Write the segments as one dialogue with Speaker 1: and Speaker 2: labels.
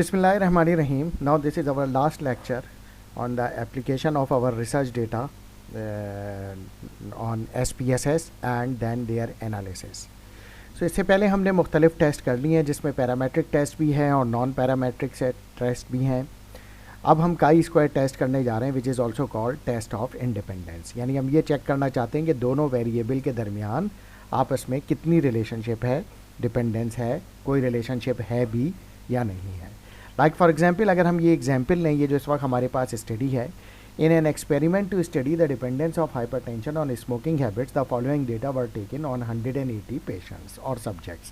Speaker 1: Bismillahirrahmanirrahim. Now this is our last lecture on the application of our research data on SPSS and then their analysis. So इससे पहले हमने मुख्तलिफ test कर लिए हैं जिसमें पैरामेट्रिक टेस्ट भी हैं और नॉन पैरामेट्रिक टेस्ट भी हैं. अब हम काई स्क्वायर टेस्ट करने जा रहे हैं which is also called test of independence. यानी हम ये चेक करना चाहते हैं कि दोनों वेरिएबल के दरमियान आपस में कितनी रिलेशनशिप है, डिपेंडेंस है, कोई रिलेशनशिप है भी या नहीं है. लाइक फॉर एग्जांपल अगर हम ये एग्जांपल लें, ये जो इस वक्त हमारे पास स्टडी है, in an experiment to study the dependence of hypertension on smoking habits the following data were taken on 180 patients और सब्जेक्ट्स.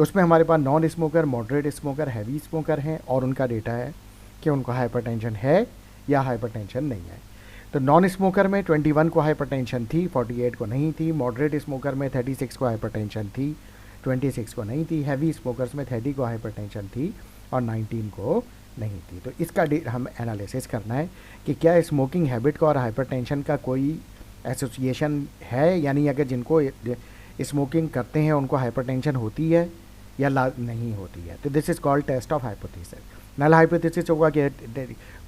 Speaker 1: उसमें हमारे पास non smoker, moderate smoker, heavy smoker हैं और उनका डेटा है कि उनको हाइपरटेंशन है या हाइपरटेंशन नहीं है. तो नॉन स्मोकर में 21 को हाइपरटेंशन थी, 48 को नहीं थी. मॉडरेट स्मोकर में 36 को हाइपरटेंशन थी, 26 को नहीं थी. हैवी स्मोकर्स में 30 को हाइपरटेंशन थी और 19 को नहीं थी. तो इसका हम एनालिसिस करना है कि क्या स्मोकिंग हैबिट का और हाइपरटेंशन का कोई एसोसिएशन है, यानी अगर जिनको स्मोकिंग करते हैं उनको हाइपरटेंशन होती है या नहीं होती है. तो this is called test of hypothesis. Null hypothesis होगा कि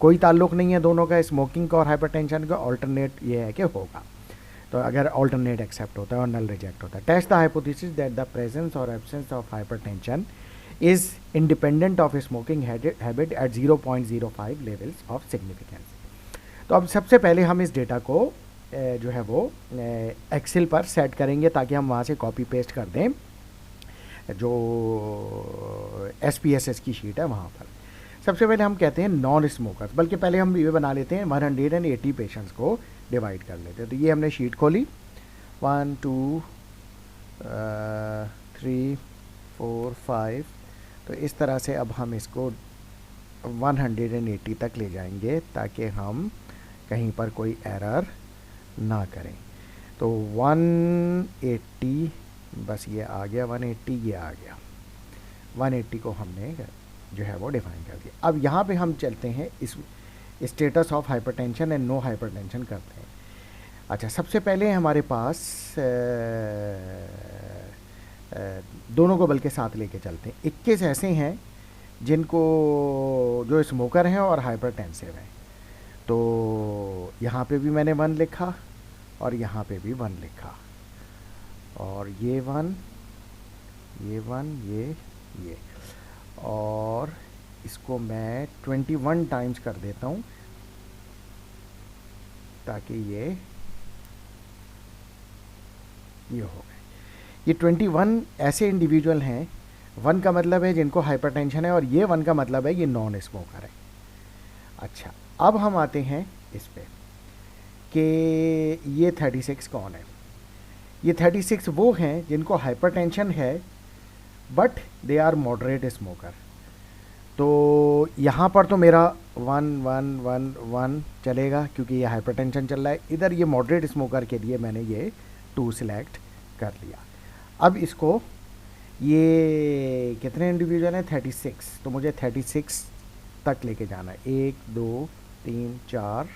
Speaker 1: कोई ताल्लुक़ नहीं है दोनों का, स्मोकिंग का और हाइपरटेंशन का. ऑल्टरनेट ये है कि होगा. तो अगर ऑल्टरनेट एक्सेप्ट होता है और नल रिजेक्ट होता है. Test the hypothesis that the presence और absence of hypertension is independent of smoking habit at 0.05 levels of significance. तो अब सबसे पहले हम इस डेटा को जो है वो एक्सेल पर सेट करेंगे ताकि हम वहाँ से कॉपी पेस्ट कर दें जो SPSS की शीट है वहाँ पर. सबसे पहले हम कहते हैं नॉन स्मोकर्स, बल्कि पहले हम ये बना लेते हैं 180 पेशेंट्स को डिवाइड कर लेते हैं. तो ये हमने शीट खोली, 1 2 3 4 5. तो इस तरह से अब हम इसको 180 तक ले जाएंगे ताकि हम कहीं पर कोई एरर ना करें. तो 180 बस ये आ गया, 180 ये आ गया. 180 को हमने जो है वो डिफाइन कर दिया. अब यहाँ पे हम चलते हैं इस status of hypertension and no hypertension करते हैं. अच्छा, सबसे पहले हमारे पास दोनों को बल्कि साथ लेके चलते हैं. 21 ऐसे हैं जिनको जो स्मोकर हैं और हाइपरटेंसिव हैं. तो यहाँ पे भी मैंने 1 लिखा और यहाँ पे भी 1 लिखा और ये 1 ये और इसको मैं 21 टाइम्स कर देता हूँ ताकि ये हो गए. ये 21 ऐसे इंडिविजुअल हैं. 1 का मतलब है जिनको हाइपरटेंशन है और ये 1 का मतलब है ये नॉन स्मोकर है. अच्छा, अब हम आते हैं इस पे कि ये 36 कौन है. ये 36 वो हैं जिनको हाइपरटेंशन है but they are moderate smoker. तो यहाँ पर तो मेरा 1 1 1 1 चलेगा क्योंकि ये हाइपरटेंशन चल रहा है. इधर ये मॉडरेट स्मोकर के लिए मैंने ये 2 सिलेक्ट कर लिया. अब इसको ये कितने इंडिविजुअल हैं, 36. तो मुझे 36 तक लेके जाना है. 1 2 3 4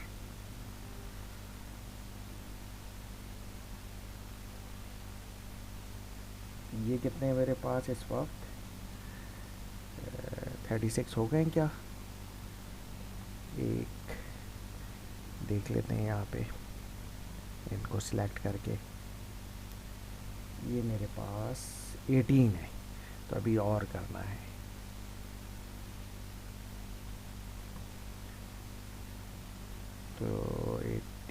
Speaker 1: ये कितने हैं मेरे पास इस वक्त, 36 हो गए हैं क्या. एक देख लेते हैं यहाँ पे इनको सिलेक्ट करके. ये मेरे पास 18 है. तो अभी और करना है. तो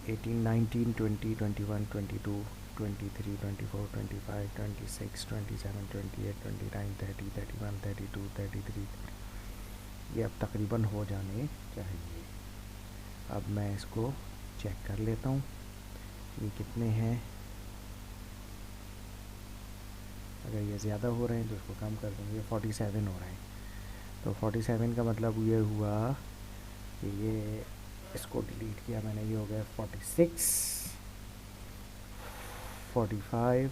Speaker 1: 18 19 20 21 22 23 24 25 26 27 28 29 30 31 32 33 ये अब तकरीबन हो जाने चाहिए. अब मैं इसको चेक कर लेता हूँ ये कितने हैं. अगर ये ज़्यादा हो रहे हैं तो इसको कम कर देंगे. 47 हो रहे हैं. तो 47 का मतलब ये हुआ कि ये इसको डिलीट किया मैंने, ये हो गया 46 45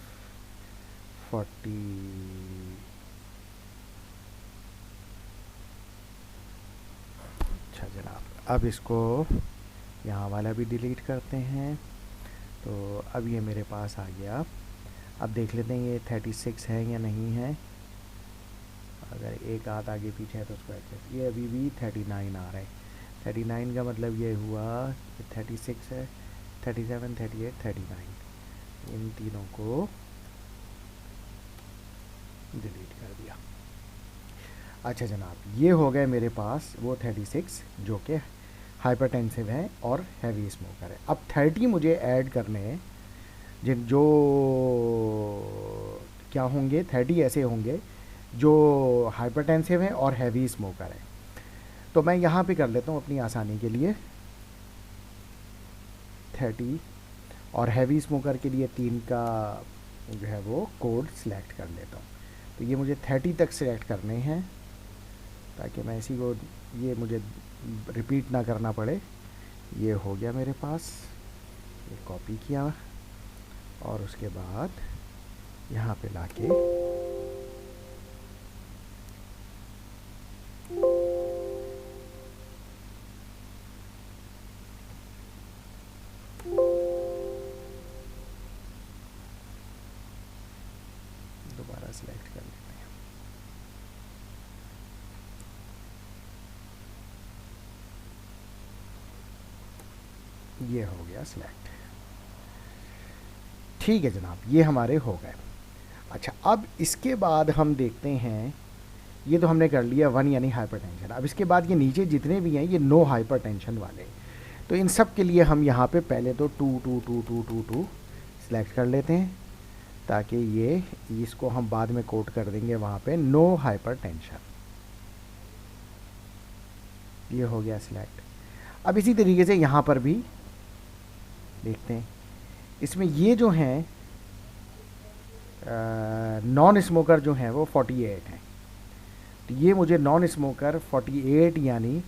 Speaker 1: 40. अच्छा जनाब, अब इसको यहाँ वाला भी डिलीट करते हैं. तो अब ये मेरे पास आ गया. अब देख लेते हैं ये 36 है या नहीं है. अगर एक हाथ आगे पीछे है तो उसको एडजस्ट, ये अभी भी 39 आ रहा है। 39 का मतलब ये हुआ कि 36 है, 37, 38, 39, इन तीनों को डिलीट कर दिया। अच्छा जनाब, ये हो गए मेरे पास वो 36 जो कि हाइपरटेंसिव हैं और हैवी स्मोकर है। अब 30 मुझे ऐड करने हैं जिन जो क्या होंगे, 30 ऐसे होंगे जो हाइपरटेंसिव हैं और हैवी स्मोकर है। तो मैं यहाँ पे कर लेता हूँ अपनी आसानी के लिए 30, और हैवी स्मोकर के लिए 3 का जो है वो कोड सिलेक्ट कर लेता हूँ। तो ये मुझे 30 तक सिलेक्ट करने हैं ताकि मैं इसी को, ये मुझे रिपीट ना करना पड़े। ये हो गया मेरे पास, ये कॉपी किया और उसके बाद यहाँ पे लाके दोबारा सिलेक्ट कर लेते हैं। ये हो गया सिलेक्ट। ठीक है जनाब, ये हमारे हो गए। अच्छा, अब इसके बाद हम देखते हैं, ये तो हमने कर लिया 1 यानी हाइपरटेंशन। अब इसके बाद ये नीचे जितने भी हैं ये नो हाइपरटेंशन वाले, तो इन सब के लिए हम यहाँ पे पहले तो 2 2 2 2 2 2 सिलेक्ट कर लेते हैं ताकि ये इसको हम बाद में कोट कर देंगे वहाँ पे नो हाइपरटेंशन। ये हो गया सिलेक्ट। अब इसी तरीके से यहाँ पर भी देखते हैं, इसमें ये जो हैं नॉन स्मोकर जो हैं वो 48 हैं। तो ये मुझे नॉन स्मोकर 48 यानी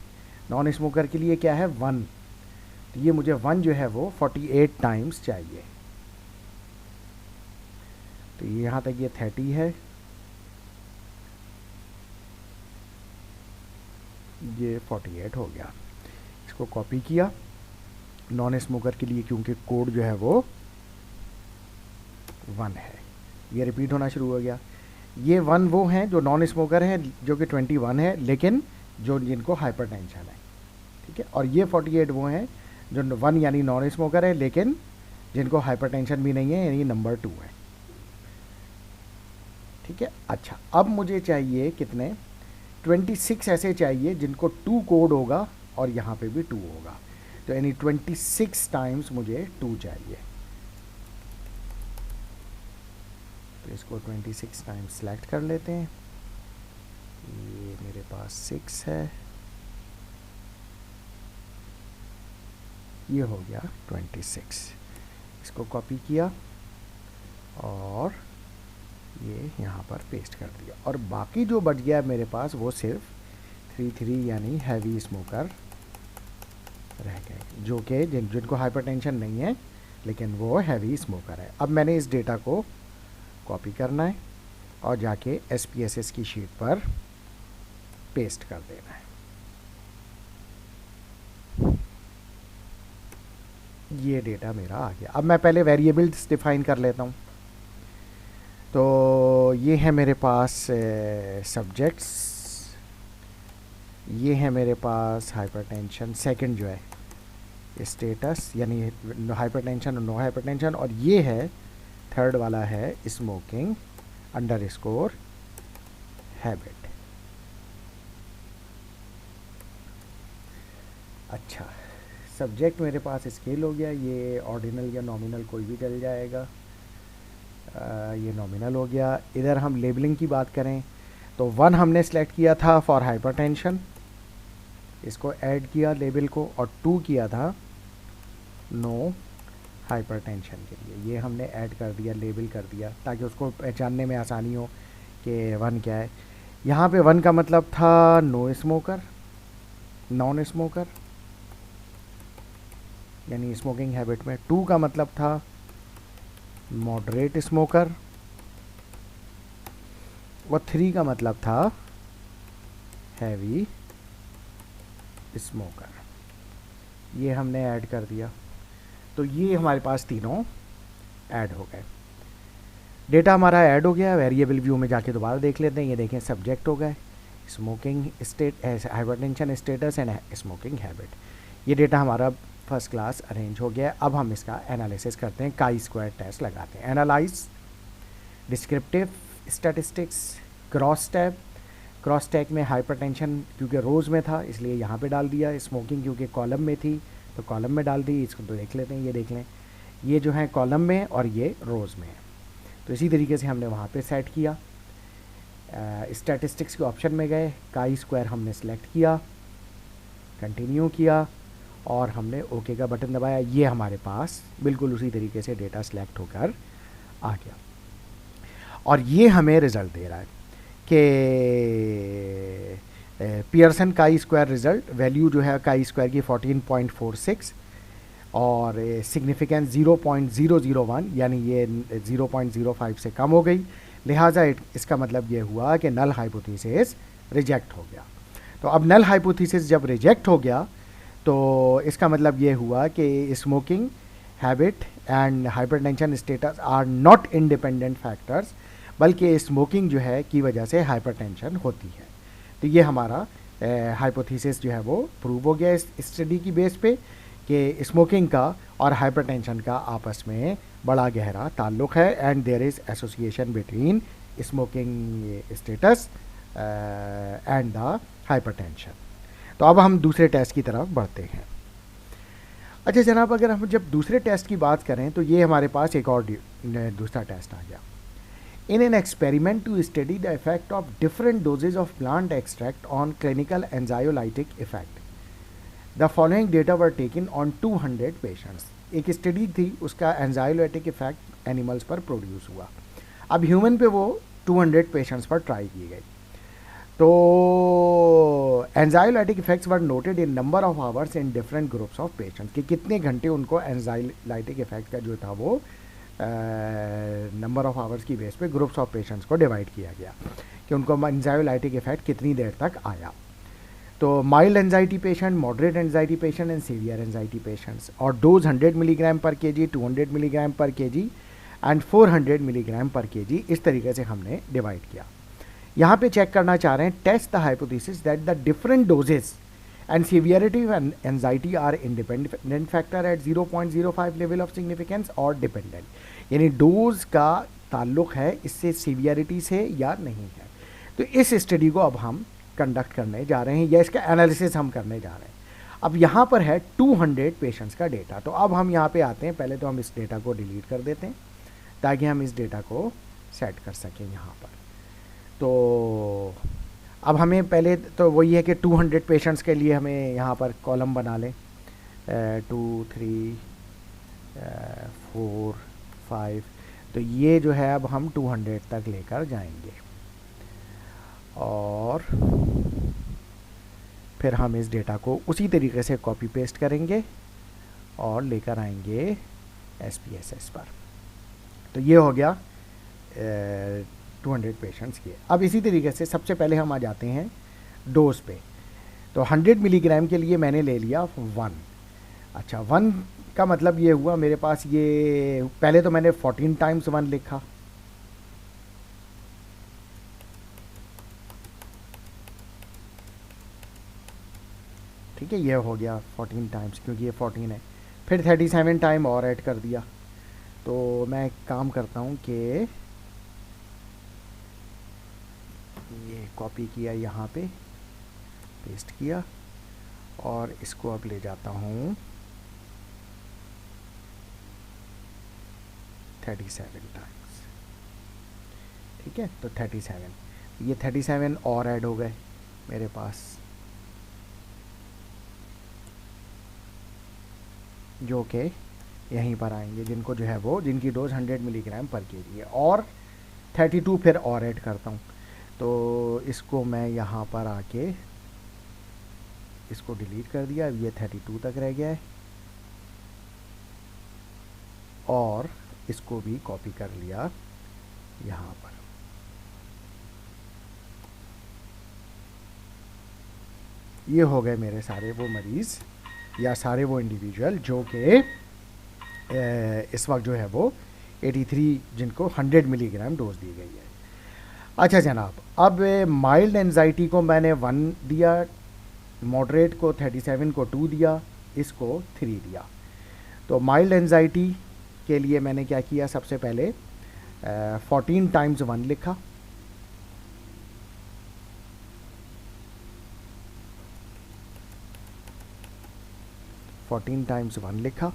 Speaker 1: नॉन स्मोकर के लिए क्या है 1, तो ये मुझे 1 जो है वो 48 टाइम्स चाहिए। तो यहाँ तक ये 30 है, ये 48 हो गया। इसको कॉपी किया नॉन स्मोकर के लिए क्योंकि कोड जो है वो 1 है, ये रिपीट होना शुरू हो गया। ये 1 वो हैं जो नॉन स्मोकर हैं जो कि 21 है लेकिन जो जिनको हाइपरटेंशन है, ठीक है। और ये 48 वो हैं जो 1 यानी नॉन स्मोकर है लेकिन जिनको हाइपरटेंशन भी नहीं है यानी नंबर 2 है, ठीक है। अच्छा, अब मुझे चाहिए कितने, 26 ऐसे चाहिए जिनको 2 कोड होगा और यहाँ पे भी 2 होगा, तो यानी 26 टाइम्स मुझे 2 चाहिए। तो इसको 26 टाइम्स सेलेक्ट कर लेते हैं। ये मेरे पास 6 है, ये हो गया 26। इसको कॉपी किया और ये यहाँ पर पेस्ट कर दिया, और बाकी जो बच गया मेरे पास वो सिर्फ 33 यानी हैवी स्मोकर रह गए जो कि जिनको हाइपरटेंशन नहीं है लेकिन वो हैवी स्मोकर है। अब मैंने इस डेटा को कॉपी करना है और जाके SPSS की शीट पर पेस्ट कर देना है। ये डेटा मेरा आ गया। अब मैं पहले वेरिएबल्स डिफाइन कर लेता हूँ। तो ये है मेरे पास सब्जेक्ट्स, ये है मेरे पास हाइपरटेंशन सेकंड जो है स्टेटस यानी हाइपरटेंशन और नो हाइपरटेंशन, और ये है थर्ड वाला है स्मोकिंग अंडरस्कोर हैबिट। अच्छा, सब्जेक्ट मेरे पास स्केल हो गया, ये ऑर्डिनल या नॉमिनल कोई भी चल जाएगा। ये नॉमिनल हो गया। इधर हम लेबलिंग की बात करें तो 1 हमने सेलेक्ट किया था फॉर हाइपरटेंशन, इसको ऐड किया लेबल को, और 2 किया था नो हाइपरटेंशन के लिए, ये हमने ऐड कर दिया, लेबल कर दिया ताकि उसको पहचानने में आसानी हो कि 1 क्या है। यहाँ पे 1 का मतलब था नो स्मोकर, नॉन स्मोकर यानी स्मोकिंग हैबिट में। 2 का मतलब था मॉडरेट स्मोकर, और 3 का मतलब था हैवी स्मोकर, ये हमने ऐड कर दिया। तो ये हमारे पास तीनों ऐड हो गए। डेटा हमारा ऐड हो गया, वेरिएबल व्यू में जाके दोबारा देख लेते हैं। ये देखें सब्जेक्ट हो गए, smoking state, hypertension status and smoking habit. ये डेटा हमारा फर्स्ट क्लास अरेंज हो गया है। अब हम इसका एनालिसिस करते हैं, काई स्क्वायर टेस्ट लगाते हैं। Analyse descriptive statistics, cross tab, cross tag में हाइपरटेंशन क्योंकि रोज़ में था इसलिए यहाँ पे डाल दिया, स्मोकिंग क्योंकि कॉलम में थी तो कॉलम में डाल दी। इसको तो देख लेते हैं, ये देख लें, ये जो है कॉलम में और ये रोज़ में है। तो इसी तरीके से हमने वहाँ पे सेट किया। स्टैटिस्टिक्स के ऑप्शन में गए, काई स्क्वायर हमने सेलेक्ट किया, कंटिन्यू किया और हमने ओके का बटन दबाया। ये हमारे पास बिल्कुल उसी तरीके से डेटा सेलेक्ट होकर आ गया और ये हमें रिज़ल्ट दे रहा है कि Pearson chi square result value जो है काई स्क्वायर की 14.46 और सिग्निफिकेंस 0.001 यानी ये 0.05 से कम हो गई। लिहाजा इसका मतलब ये हुआ कि नल हाइपोथेसिस रिजेक्ट हो गया। तो अब नल हाइपोथेसिस जब रिजेक्ट हो गया तो इसका मतलब ये हुआ कि smoking habit and hypertension status are not independent factors, बल्कि स्मोकिंग जो है की वजह से हाइपरटेंशन होती है। तो ये हमारा हाइपोथेसिस जो है वो प्रूव हो गया इस स्टडी की बेस पे कि स्मोकिंग का और हाइपरटेंशन का आपस में बड़ा गहरा ताल्लुक़ है and there is association between smoking status and the hypertension. तो अब हम दूसरे टेस्ट की तरफ बढ़ते हैं। अच्छा जनाब, अगर हम जब दूसरे टेस्ट की बात करें तो ये हमारे पास एक और दूसरा टेस्ट आ गया। In an experiment to study the effect of different doses of plant extract on clinical anxiolytic effect, the following data were taken on 200 patients. एक स्टडी थी, उसका एंजाइलोटिक इफेक्ट एनिमल्स पर प्रोड्यूस हुआ। अब ह्यूमन पे वो 200 पेशेंट्स पर ट्राई की गई। तो anxiolytic effects were noted in number of hours in different groups of patients, कि कितने घंटे उनको एंजाइलोटिक इफेक्ट का जो था वो नंबर ऑफ आवर्स की बेस पे ग्रुप्स ऑफ पेशेंट्स को डिवाइड किया गया कि उनको एंजाइलोटिक इफेक्ट कितनी देर तक आया। तो mild anxiety patient, moderate anxiety patient and severe anxiety patients, और डोज 100 मिलीग्राम पर केजी, 200 मिलीग्राम पर केजी एंड 400 मिलीग्राम पर केजी, इस तरीके से हमने डिवाइड किया। यहाँ पे चेक करना चाह रहे हैं, test the hypothesis that the different doses and severity and anxiety are independent factor at 0.05 level of significance or dependent, यानी डोज का ताल्लुक है इससे सीवियरिटी से या नहीं है। तो इस स्टडी को अब हम कंडक्ट करने जा रहे हैं या इसका एनालिसिस हम करने जा रहे हैं। अब यहाँ पर है 200 पेशेंट्स का डेटा। तो अब हम यहाँ पे आते हैं, पहले तो हम इस डेटा को डिलीट कर देते हैं ताकि हम इस डेटा को सेट कर सकें यहाँ पर। तो अब हमें पहले तो वही है कि 200 पेशेंट्स के लिए हमें यहाँ पर कॉलम बना लें, 2 3 4 5। तो ये जो है अब हम 200 तक लेकर जाएंगे और फिर हम इस डेटा को उसी तरीके से कॉपी पेस्ट करेंगे और लेकर आएंगे SPSS पर। तो ये हो गया 200 पेशेंट्स के। अब इसी तरीके से सबसे पहले हम आ जाते हैं डोज पे। तो 100 मिलीग्राम के लिए मैंने ले लिया 1। अच्छा, 1 का मतलब ये हुआ मेरे पास, ये पहले तो मैंने 14 टाइम्स 1 लिखा, ठीक है, ये हो गया 14 टाइम्स क्योंकि ये 14 है। फिर 37 टाइम और ऐड कर दिया। तो मैं एक काम करता हूँ कि ये कॉपी किया, यहाँ पे पेस्ट किया और इसको अब ले जाता हूँ 37 टाइम्स, ठीक है। तो 37, ये 37 और ऐड हो गए मेरे पास, जो कि यहीं पर आएंगे, जिनको जो है वो जिनकी डोज 100 मिलीग्राम पर केजी है। और 32 फिर और ऐड करता हूँ। तो इसको मैं यहाँ पर आके इसको डिलीट कर दिया। अब ये 32 तक रह गया है और इसको भी कॉपी कर लिया यहाँ पर। ये हो गए मेरे सारे वो मरीज़ या सारे वो इंडिविजुअल जो कि इस वक्त जो है वो 83 जिनको 100 मिलीग्राम डोज दी गई है। अच्छा जनाब, अब माइल्ड एंजाइटी को मैंने 1 दिया, मॉडरेट को 37 को 2 दिया, इसको 3 दिया। तो माइल्ड एंजाइटी के लिए मैंने क्या किया, सबसे पहले 14 टाइम्स 1 लिखा,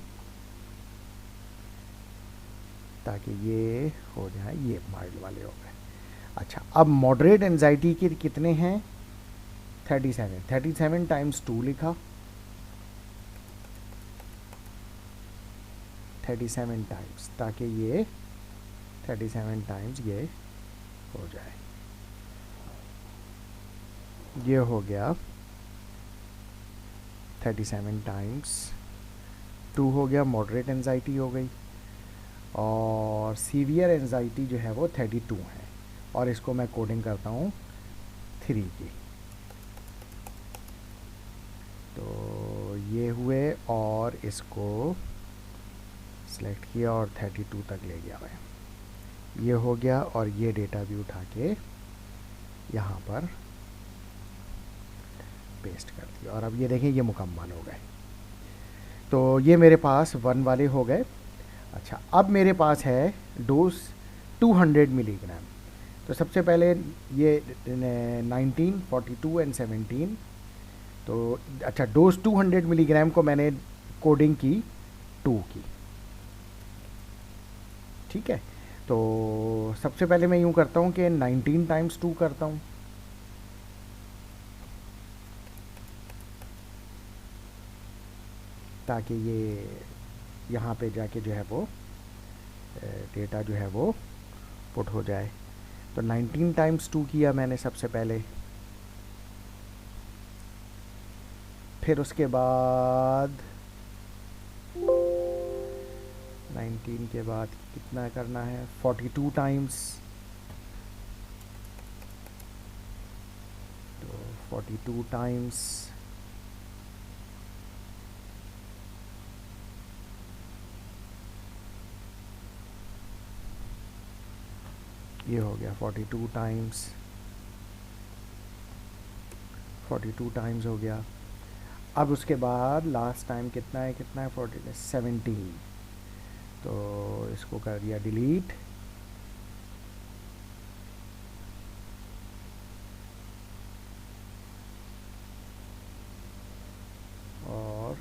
Speaker 1: ताकि ये हो जाए, ये माइल्ड वाले हो गए। अच्छा, अब मॉडरेट एंजाइटी के कितने हैं, 37 टाइम्स 2 लिखा, 37 टाइम्स, ताकि ये 37 टाइम्स ये हो जाए, ये हो गया 37 टाइम्स 2 हो गया, मॉडरेट एंजाइटी हो गई। और सीवियर एंजाइटी जो है वो 32 है, और इसको मैं कोडिंग करता हूँ 3 की। तो ये हुए और इसको सेलेक्ट किया और 32 तक ले गया मैं, ये हो गया। और ये डेटा भी उठा के यहाँ पर पेस्ट कर दिया, और अब ये देखें ये मुकम्मल हो गए। तो ये मेरे पास 1 वाले हो गए। अच्छा, अब मेरे पास है डोज 200 मिलीग्राम। तो सबसे पहले ये 19, 42 एंड 17। तो अच्छा, डोज 200 मिलीग्राम को मैंने कोडिंग की 2 की, ठीक है। तो सबसे पहले मैं यूँ करता हूँ कि 19 टाइम्स 2 करता हूँ, ताकि ये यहाँ पे जाके जो है वो डेटा जो है वो पुट हो जाए। तो 19 टाइम्स 2 किया मैंने सबसे पहले, फिर उसके बाद 19 के बाद कितना करना है, 42 टाइम्स। तो 42 टाइम्स ये हो गया 42 टाइम्स, 42 टाइम्स हो गया। अब उसके बाद लास्ट टाइम कितना है 17। तो इसको कर दिया डिलीट, और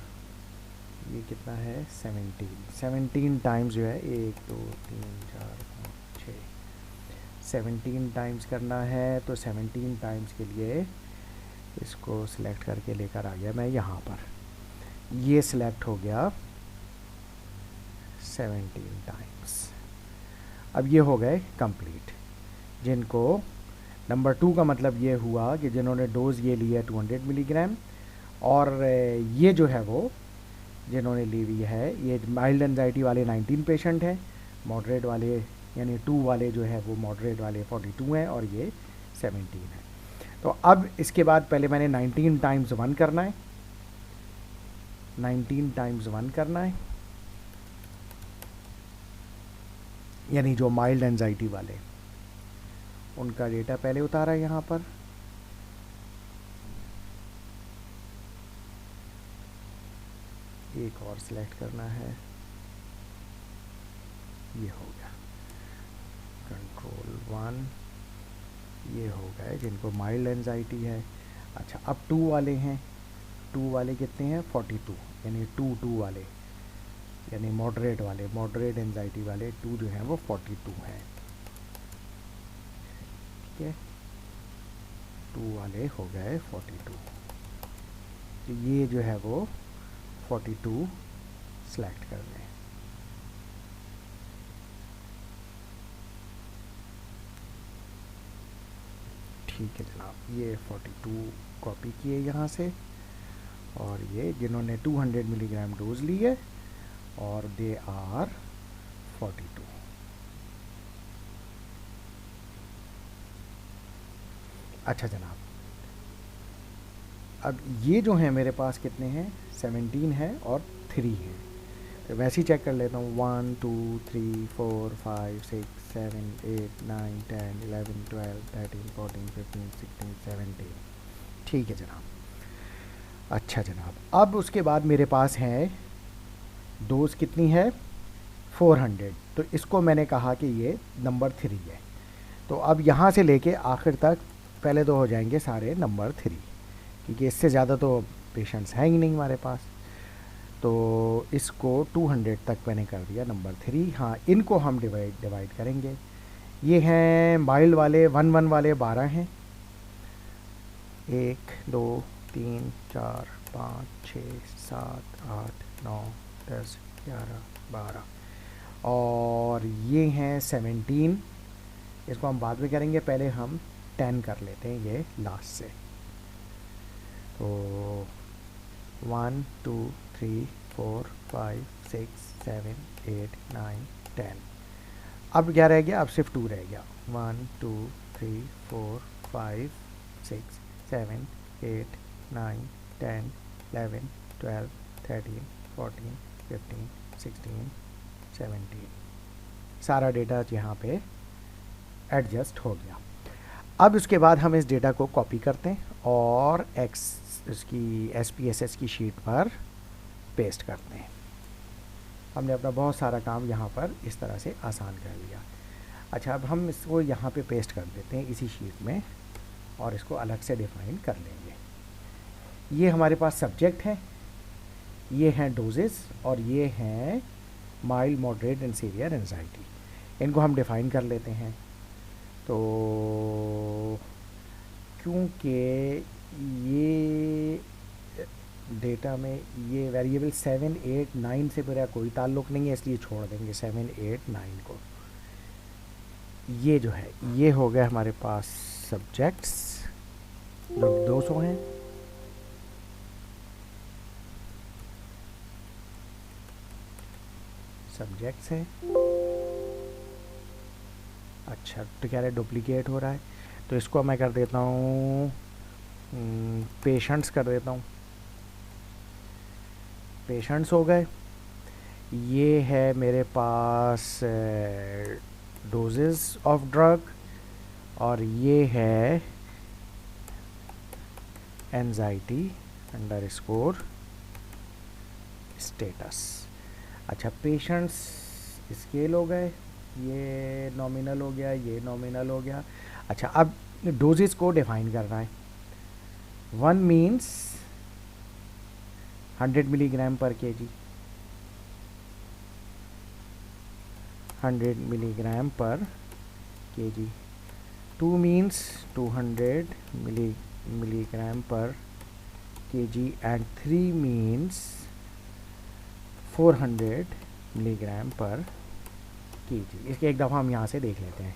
Speaker 1: ये कितना है 17 टाइम्स जो है 1 2 3 4 5 6 17 टाइम्स करना है। तो 17 टाइम्स के लिए इसको सिलेक्ट करके लेकर आ गया मैं यहाँ पर, ये सिलेक्ट हो गया 17 टाइम्स। अब ये हो गए कंप्लीट, जिनको नंबर 2 का मतलब ये हुआ कि जिन्होंने डोज ये लिया 200 मिलीग्राम, और ये जो है वो जिन्होंने ली हुई है, ये माइल्ड एंजाइटी वाले 19 पेशेंट हैं, मॉडरेट वाले यानी 2 वाले जो है वो मॉडरेट वाले 42 हैं, और ये 17 है। तो अब इसके बाद पहले मैंने 19 टाइम्स 1 करना है, 19 टाइम्स 1 करना है, यानी जो माइल्ड एंजाइटी वाले, उनका डेटा पहले उतारा है यहाँ पर। एक और सिलेक्ट करना है, ये हो गया कंट्रोल 1, ये हो गए जिनको माइल्ड एंजाइटी है। अच्छा, अब 2 वाले हैं, 2 वाले कितने हैं 42, यानी 2 वाले यानी मॉडरेट वाले, मॉडरेट एंजाइटी वाले 2 जो हैं वो 42 हैं, ठीक है। 2 वाले हो गए 42, तो ये जो है वो 42 सेलेक्ट कर लें। ठीक है जनाब, ये 42 कॉपी किए यहाँ से, और ये जिन्होंने 200 मिलीग्राम डोज ली है, और दे आर 42। अच्छा जनाब, अब ये जो हैं मेरे पास कितने हैं 17 हैं और 3 हैं। तो वैसे ही चेक कर लेता हूँ 1 2 3 4 5 6 7 8 9 10 11 12 13 14 15 16 17। ठीक है जनाब। अच्छा जनाब, अब उसके बाद मेरे पास हैं डोज कितनी है 400। तो इसको मैंने कहा कि ये नंबर 3 है। तो अब यहाँ से लेके आखिर तक पहले तो हो जाएंगे सारे नंबर 3, क्योंकि इससे ज़्यादा तो पेशेंट्स हैं ही नहीं हमारे पास। तो इसको 200 तक मैंने कर दिया नंबर 3। हाँ, इनको हम डिवाइड करेंगे। ये हैं माइल्ड वाले 1 वाले 12 हैं, 1 2 3 4 5 6 7 8 9 10 11 12। और ये हैं 17, इसको हम बाद में करेंगे, पहले हम 10 कर लेते हैं ये लास्ट से। तो 1 2 3 4 5 6 7 8 9 10। अब क्या रह गया, अब सिर्फ 2 रह गया। 1 2 3 4 5 6 7 8 9 10 11 12 13 14 15 16 17। सारा डेटा यहाँ पे एडजस्ट हो गया। अब उसके बाद हम इस डेटा को कॉपी करते हैं और उसकी SPSS की शीट पर पेस्ट करते हैं। हमने अपना बहुत सारा काम यहाँ पर इस तरह से आसान कर लिया। अच्छा, अब हम इसको यहाँ पे पेस्ट कर देते हैं इसी शीट में और इसको अलग से डिफाइन कर लेंगे। ये हमारे पास सब्जेक्ट है, ये हैं डोजेस और ये हैं mild moderate and severe anxiety. इनको हम डिफ़ाइन कर लेते हैं। तो क्योंकि ये डेटा में ये वेरिएबल 7 8 9 से मेरा कोई ताल्लुक़ नहीं है, इसलिए छोड़ देंगे 7 8 9 को। ये जो है ये हो गया हमारे पास सब्जेक्ट्स जो 200 हैं। सब्जेक्ट्स हैं। अच्छा, तो क्या है डुप्लीकेट हो रहा है, तो इसको मैं कर देता हूँ पेशेंट्स कर देता हूँ। पेशेंट्स हो गए। ये है मेरे पास डोजेस ऑफ ड्रग और ये है एंजाइटी अंडरस्कोर स्टेटस। अच्छा, पेशेंट्स स्केल हो गए, ये नॉमिनल हो गया, ये नॉमिनल हो गया। अच्छा, अब डोजेस को डिफाइन करना है। 1 मीन्स 100 मिलीग्राम पर केजी, 100 मिलीग्राम पर केजी। 2 मीन्स 200 मिलीग्राम पर केजी एंड 3 मीन्स 400 मिलीग्राम पर केजी। इसके एक दफ़ा हम यहाँ से देख लेते हैं।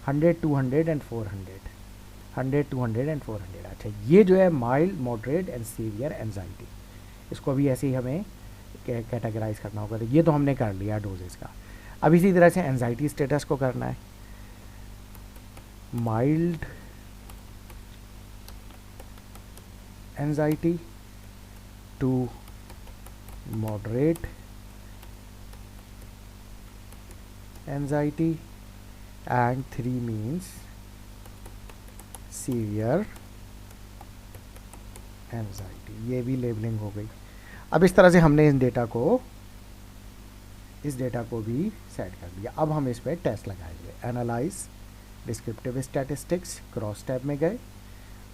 Speaker 1: 100 200 एंड 400, 100 200 एंड 400। अच्छा, ये जो है mild moderate and severe anxiety, इसको भी ऐसे ही हमें कैटेगराइज करना होगा। तो ये तो हमने कर लिया डोजेस का। अब इसी तरह से एंजाइटी स्टेटस को करना है। Mild anxiety to moderate anxiety and 3 means severe anxiety. ये भी लेबलिंग हो गई। अब इस तरह से हमने इस डेटा को भी सेट कर दिया। अब हम इस पर टेस्ट लगाएंगे। Analyse descriptive statistics, cross tab में गए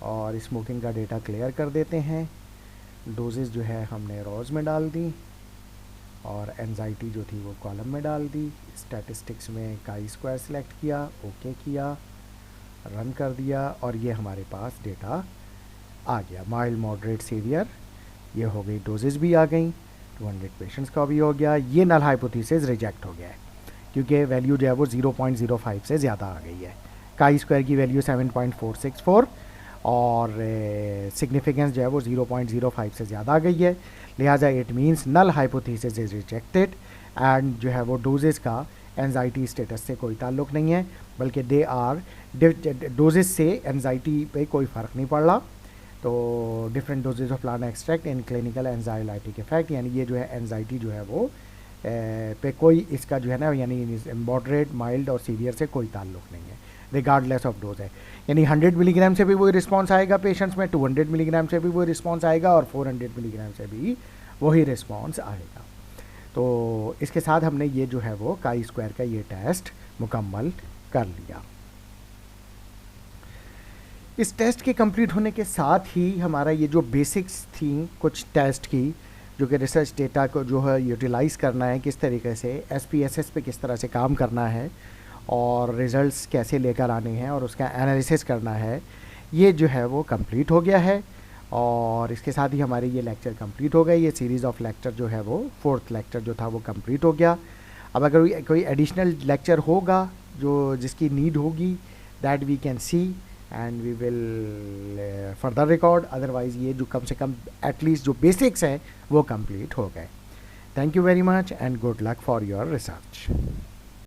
Speaker 1: और स्मोकिंग का डेटा क्लियर कर देते हैं। डोजेस जो है हमने रोज में डाल दी और एंजाइटी जो थी वो कॉलम में डाल दी। स्टैटिस्टिक्स में काई स्क्वायर सेलेक्ट किया, ओके किया, रन कर दिया और ये हमारे पास डेटा आ गया। माइल्ड मॉडरेट सीवियर ये हो गई, डोजेस भी आ गई, 200 पेशेंट्स का भी हो गया। ये नल हाइपोथेसिस रिजेक्ट हो गया है क्योंकि वैल्यू जो है वो 0.05 से ज़्यादा आ गई है। काई स्क्वायर की वैल्यू 7.464 और सिग्निफिकेंस जो है वो 0.05 से ज़्यादा आ गई है। लिहाजा it means null hypothesis is rejected and जो है वो डोजेस का एंजाइटी स्टेटस से कोई ताल्लुक़ नहीं है, बल्कि दे आर डोजेस से एंजाइटी पे कोई फ़र्क नहीं पड़ रहा। तो different doses of plant extract in clinical anxiolytic effect, यानी ये जो है एंजाइटी जो है वो पे कोई इसका जो है ना यानी मॉडरेट, माइल्ड और सीवियर से कोई ताल्लुक़ नहीं है, रिगार्डलेस ऑफ डोज है। यानी 100 मिलीग्राम से भी वही रिस्पॉन्स आएगा पेशेंट्स में, 200 मिलीग्राम से भी वही रिस्पॉन्स आएगा और 400 मिलीग्राम से भी वही रिस्पॉन्स आएगा। तो इसके साथ हमने ये जो है वो काई स्क्वायर का ये टेस्ट मुकम्मल कर लिया। इस टेस्ट के कंप्लीट होने के साथ ही हमारा ये जो बेसिक्स थी कुछ टेस्ट की, जो कि रिसर्च डेटा को जो है यूटिलाइज़ करना है, किस तरीके से SPSS पे किस तरह से काम करना है और रिज़ल्ट्स कैसे लेकर आने हैं और उसका एनालिसिस करना है, ये जो है वो कंप्लीट हो गया है। और इसके साथ ही हमारे ये लेक्चर कंप्लीट हो गए। ये सीरीज़ ऑफ लेक्चर जो है वो 4th लेक्चर जो था वो कंप्लीट हो गया। अब अगर कोई एडिशनल लेक्चर होगा जो जिसकी नीड होगी, that we can see and we will further record. Otherwise ये जो कम से कम एटलीस्ट जो बेसिक्स हैं वो कंप्लीट हो गए। Thank you very much and good luck for your research.